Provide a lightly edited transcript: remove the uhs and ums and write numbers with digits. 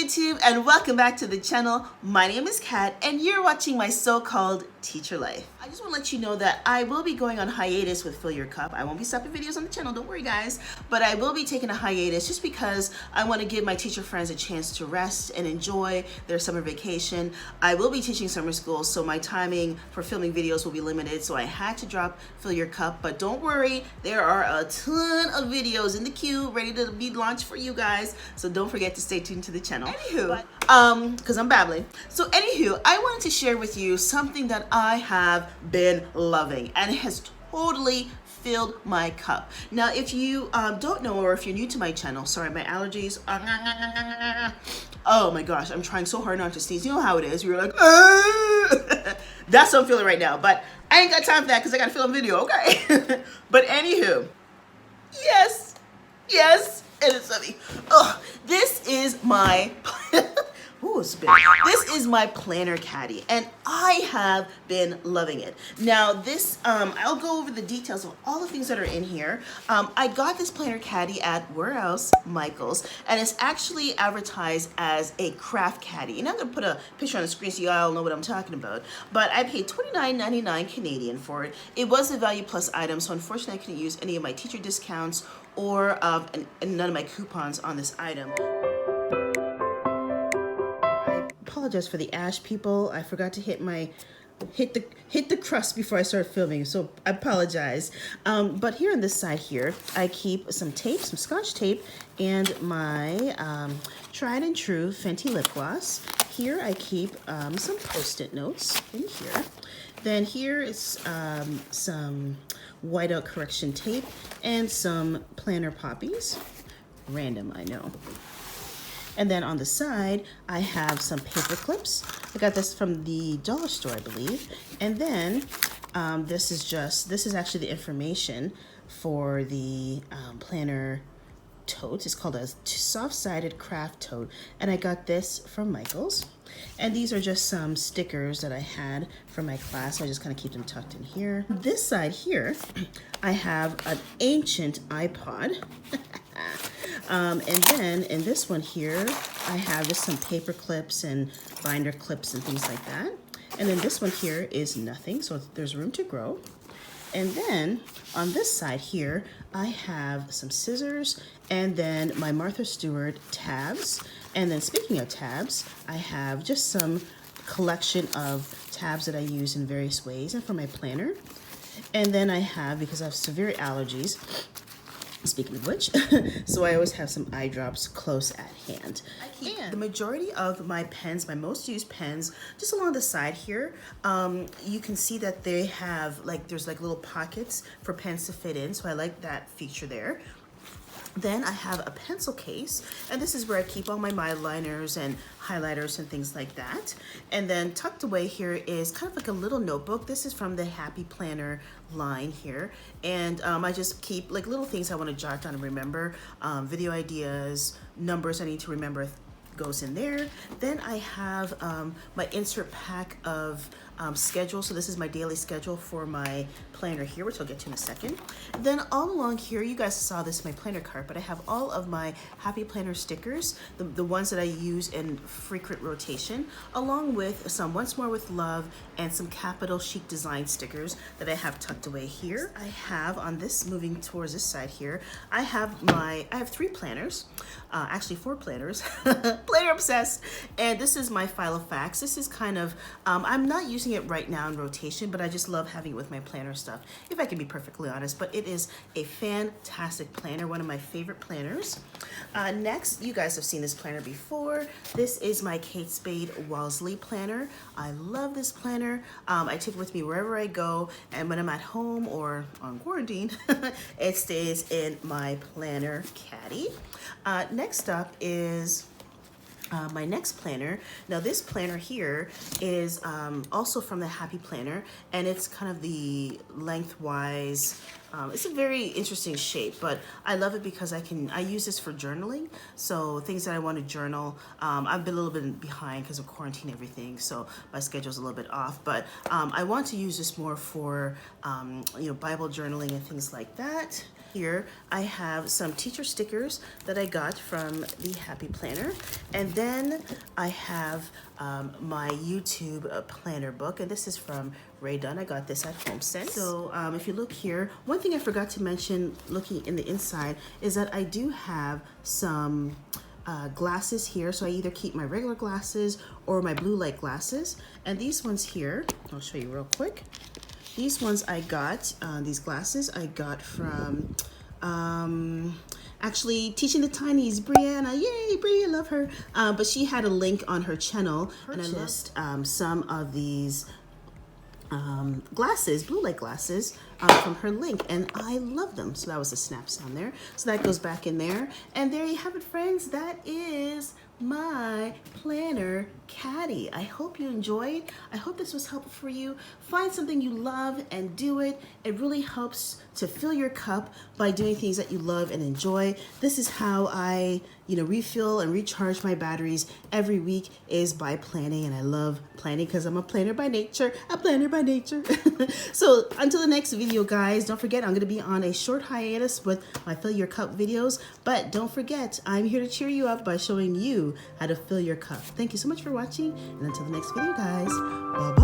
YouTube, and welcome back to the channel. My name is Kat and you're watching my so-called teacher life. I just want to let you know that I will be going on hiatus with Fill Your Cup. I won't be stopping videos on the channel, don't worry guys, but I will be taking a hiatus just because I want to give my teacher friends a chance to rest and enjoy their summer vacation. I will be teaching summer school, so my timing for filming videos will be limited, so I had to drop Fill Your Cup, but don't worry, there are a ton of videos in the queue ready to be launched for you guys, so don't forget to stay tuned to the channel. Anywho, because I'm babbling. So anywho, I wanted to share with you something that I have been loving, and it has totally filled my cup. Now, if you don't know, or if you're new to my channel, sorry, my allergies. Oh my gosh, I'm trying so hard not to sneeze. You know how it is. You're like, that's what I'm feeling right now. But I ain't got time for that because I got to film a video, okay? But anywho, yes, and it's sunny. Oh, this is my this is my planner caddy, and I have been loving it. Now this, I'll go over the details of all the things that are in here. I got this planner caddy at, where else? Michael's, and it's actually advertised as a craft caddy. And I'm gonna put a picture on the screen so you all know what I'm talking about. But I paid $29.99 Canadian for it. It was a value plus item, so unfortunately I couldn't use any of my teacher discounts or and none of my coupons on this item. Apologize for the ash, people. I forgot to hit the crust before I started filming, so I apologize. But here on this side here, I keep some tape, some Scotch tape, and my tried and true Fenty lip gloss. Here I keep some Post-it notes in here. Then here is some whiteout correction tape and some planner poppies. Random, I know. And then on the side, I have some paper clips. I got this from the dollar store, I believe. And then this is actually the information for the planner tote. It's called a soft-sided craft tote. And I got this from Michael's. And these are just some stickers that I had from my class. So I just kind of keep them tucked in here. This side here, I have an ancient iPod. And then in this one here, I have just some paper clips and binder clips and things like that. And then this one here is nothing, so there's room to grow. And then on this side here, I have some scissors and then my Martha Stewart tabs. And then speaking of tabs, I have just some collection of tabs that I use in various ways and for my planner. And then I have, because I have severe allergies, speaking of which, so I always have some eye drops close at hand. I keep the majority of my pens, my most used pens, just along the side here. You can see that they have there's little pockets for pens to fit in, so I like that feature there. Then I have a pencil case, and this is where I keep all my liners and highlighters and things like that. And then tucked away here is kind of like a little notebook. This is from the Happy Planner line here. And I just keep little things I want to jot down and remember, video ideas, numbers I need to remember goes in there. Then I have my insert pack of schedule. So this is my daily schedule for my planner here, which I'll get to in a second. Then all along here, you guys saw this in my planner cart, but I have all of my Happy Planner stickers, the ones that I use in frequent rotation, along with some Once More with Love and some Capital Chic Design stickers that I have tucked away here. I have on this, moving towards this side here, I have 3 planners, actually 4 planners, planner obsessed, and this is my File of Facts. This is kind of, I'm not using it right now in rotation, but I just love having it with my planner stuff, if I can be perfectly honest. But it is a fantastic planner, one of my favorite planners. Next, you guys have seen this planner before. This is my Kate Spade Wellesley planner. I love this planner. I take it with me wherever I go, and when I'm at home or on quarantine, it stays in my planner caddy. Next up is my next planner. Now this planner here is also from the Happy Planner, and it's kind of the lengthwise. It's a very interesting shape, but I love it because I use this for journaling. So things that I want to journal, I've been a little bit behind because of quarantine and everything, so my schedule's a little bit off, but I want to use this more for Bible journaling and things like that. Here I have some teacher stickers that I got from the Happy Planner, and then I have my YouTube planner book, and this is from Ray Dunn. I got this at HomeSense. So if you look here, one thing I forgot to mention looking in the inside is that I do have some glasses here. So I either keep my regular glasses or my blue light glasses, and these ones here, I'll show you real quick. These ones I got, these glasses I got from actually Teaching the Tinies, Brianna. Yay, Bri, I love her. But she had a link on her channel, and I purchased some of these glasses, blue light glasses, from her link, and I love them. So that was the snaps on there. So that goes back in there. And there you have it, friends. That is my planner, CADDY. I hope you enjoyed. I hope this was helpful for you. Find something you love and do it. It really helps to fill your cup by doing things that you love and enjoy. This is how I, refill and recharge my batteries every week, is by planning. And I love planning because I'm a planner by nature, a planner by nature. So until the next video, guys, don't forget I'm going to be on a short hiatus with my Fill Your Cup videos. But don't forget, I'm here to cheer you up by showing you how to fill your cup. Thank you so much for watching. And until the next video, guys, bye-bye.